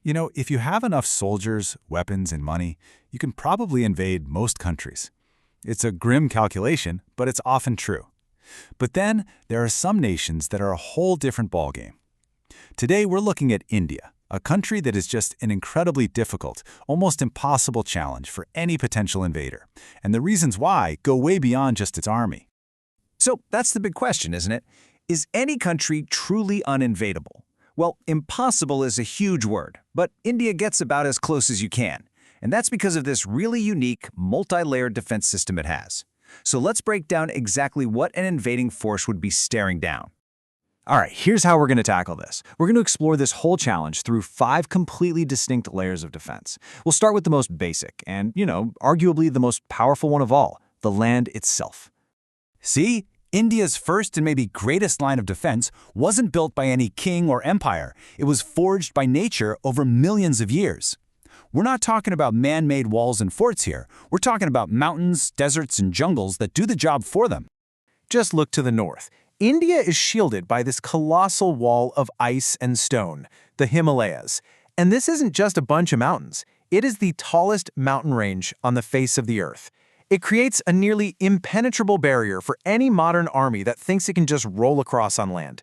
If you have enough soldiers, weapons, and money, you can probably invade most countries. It's a grim calculation, but it's often true. But then, there are some nations that are a whole different ballgame. Today, we're looking at India, a country that is just an incredibly difficult, almost impossible challenge for any potential invader. And the reasons why go way beyond just its army. So that's the big question, isn't it? Is any country truly uninvadable? Well, impossible is a huge word, but India gets about as close as you can. And that's because of this really unique, multi-layered defense system it has. So let's break down exactly what an invading force would be staring down. All right, here's how we're going to tackle this. We're going to explore this whole challenge through 5 completely distinct layers of defense. We'll start with the most basic and, arguably the most powerful one of all, the land itself. See? India's first and maybe greatest line of defense wasn't built by any king or empire. It was forged by nature over millions of years. We're not talking about man-made walls and forts here. We're talking about mountains, deserts, and jungles that do the job for them. Just look to the north. India is shielded by this colossal wall of ice and stone, the Himalayas. And this isn't just a bunch of mountains. It is the tallest mountain range on the face of the earth. It creates a nearly impenetrable barrier for any modern army that thinks it can just roll across on land.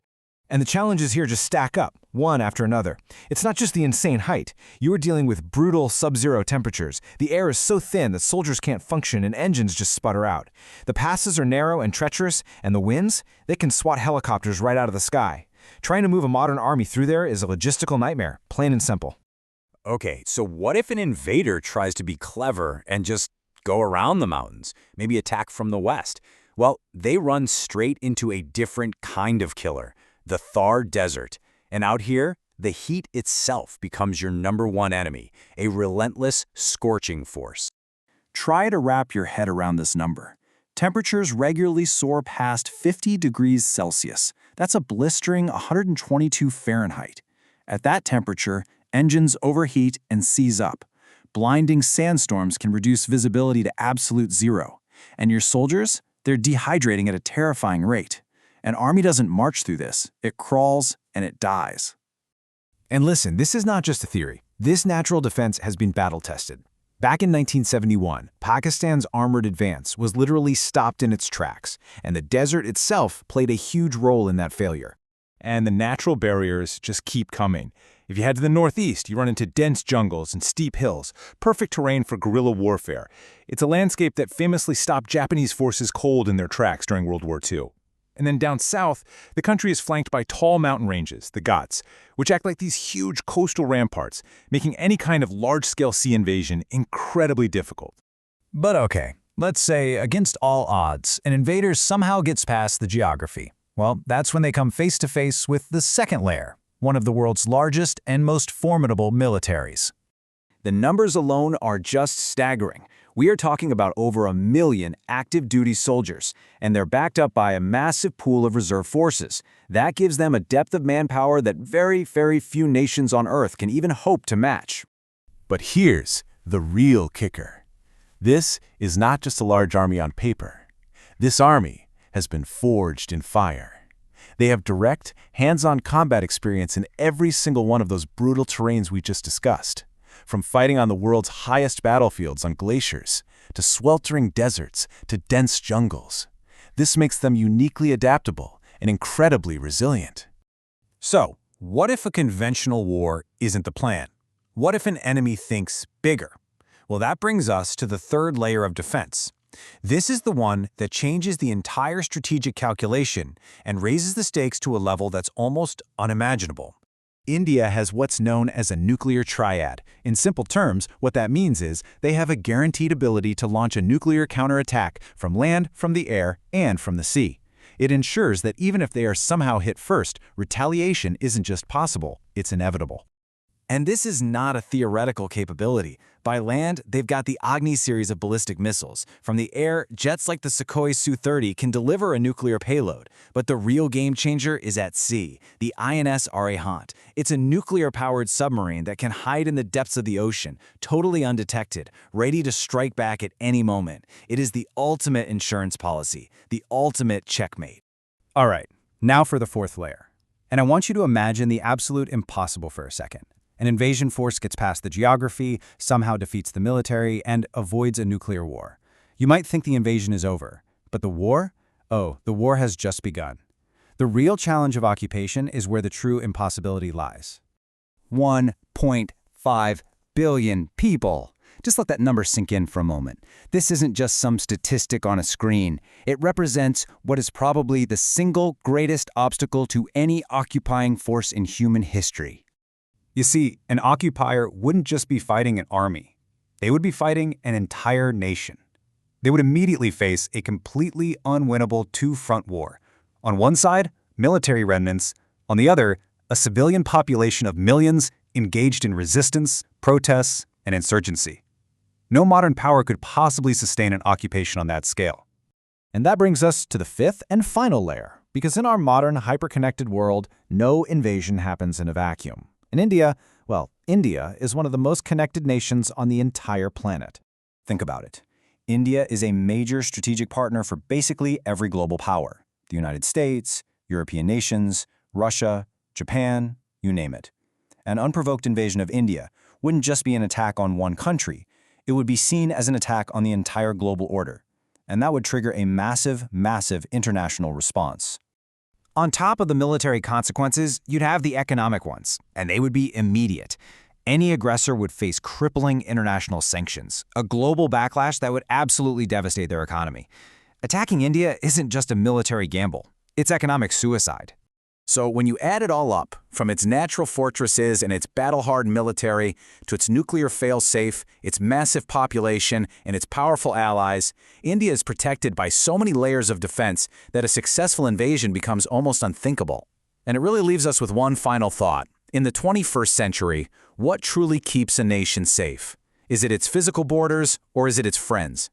And the challenges here just stack up, one after another. It's not just the insane height. You are dealing with brutal sub-zero temperatures. The air is so thin that soldiers can't function and engines just sputter out. The passes are narrow and treacherous, and the winds, they can swat helicopters right out of the sky. Trying to move a modern army through there is a logistical nightmare, plain and simple. Okay, so what if an invader tries to be clever and just go around the mountains, maybe attack from the west? Well, they run straight into a different kind of killer, the Thar Desert. And out here, the heat itself becomes your #1 enemy, a relentless, scorching force. Try to wrap your head around this number. Temperatures regularly soar past 50 degrees Celsius. That's a blistering 122 Fahrenheit. At that temperature, engines overheat and seize up. Blinding sandstorms can reduce visibility to absolute zero. And your soldiers, they're dehydrating at a terrifying rate. An army doesn't march through this. It crawls and it dies. And listen, this is not just a theory. This natural defense has been battle-tested. Back in 1971, Pakistan's armored advance was literally stopped in its tracks, and the desert itself played a huge role in that failure. And the natural barriers just keep coming. If you head to the northeast, you run into dense jungles and steep hills, perfect terrain for guerrilla warfare. It's a landscape that famously stopped Japanese forces cold in their tracks during World War II. And then down south, the country is flanked by tall mountain ranges, the Ghats, which act like these huge coastal ramparts, making any kind of large-scale sea invasion incredibly difficult. But okay, let's say against all odds, an invader somehow gets past the geography. Well, that's when they come face to face with the second layer, one of the world's largest and most formidable militaries. The numbers alone are just staggering. We are talking about over 1 million active duty soldiers, and they're backed up by a massive pool of reserve forces. That gives them a depth of manpower that very, very few nations on Earth can even hope to match. But here's the real kicker. This is not just a large army on paper. This army has been forged in fire. They have direct, hands-on combat experience in every single one of those brutal terrains we just discussed. From fighting on the world's highest battlefields on glaciers, to sweltering deserts, to dense jungles. This makes them uniquely adaptable and incredibly resilient. So, what if a conventional war isn't the plan? What if an enemy thinks bigger? Well, that brings us to the third layer of defense. This is the one that changes the entire strategic calculation and raises the stakes to a level that's almost unimaginable. India has what's known as a nuclear triad. In simple terms, what that means is they have a guaranteed ability to launch a nuclear counterattack from land, from the air, and from the sea. It ensures that even if they are somehow hit first, retaliation isn't just possible, it's inevitable. And this is not a theoretical capability. By land, they've got the Agni series of ballistic missiles. From the air, jets like the Sukhoi Su-30 can deliver a nuclear payload. But the real game changer is at sea, the INS Arihant. It's a nuclear-powered submarine that can hide in the depths of the ocean, totally undetected, ready to strike back at any moment. It is the ultimate insurance policy, the ultimate checkmate. All right, now for the fourth layer. And I want you to imagine the absolute impossible for a second. An invasion force gets past the geography, somehow defeats the military, and avoids a nuclear war. You might think the invasion is over, but the war? Oh, the war has just begun. The real challenge of occupation is where the true impossibility lies. 1.5 billion people. Just let that number sink in for a moment. This isn't just some statistic on a screen. It represents what is probably the single greatest obstacle to any occupying force in human history. You see, an occupier wouldn't just be fighting an army. They would be fighting an entire nation. They would immediately face a completely unwinnable two-front war. On one side, military remnants. On the other, a civilian population of millions engaged in resistance, protests, and insurgency. No modern power could possibly sustain an occupation on that scale. And that brings us to the fifth and final layer, because in our modern hyper-connected world, no invasion happens in a vacuum. In India, well, India is one of the most connected nations on the entire planet. Think about it. India is a major strategic partner for basically every global power. The United States, European nations, Russia, Japan, you name it. An unprovoked invasion of India wouldn't just be an attack on one country. It would be seen as an attack on the entire global order. And that would trigger a massive, massive international response. On top of the military consequences, you'd have the economic ones, and they would be immediate. Any aggressor would face crippling international sanctions, a global backlash that would absolutely devastate their economy. Attacking India isn't just a military gamble, it's economic suicide. So when you add it all up, from its natural fortresses and its battle-hardened military to its nuclear fail-safe, its massive population, and its powerful allies, India is protected by so many layers of defense that a successful invasion becomes almost unthinkable. And it really leaves us with one final thought. In the 21st century, what truly keeps a nation safe? Is it its physical borders, or is it its friends?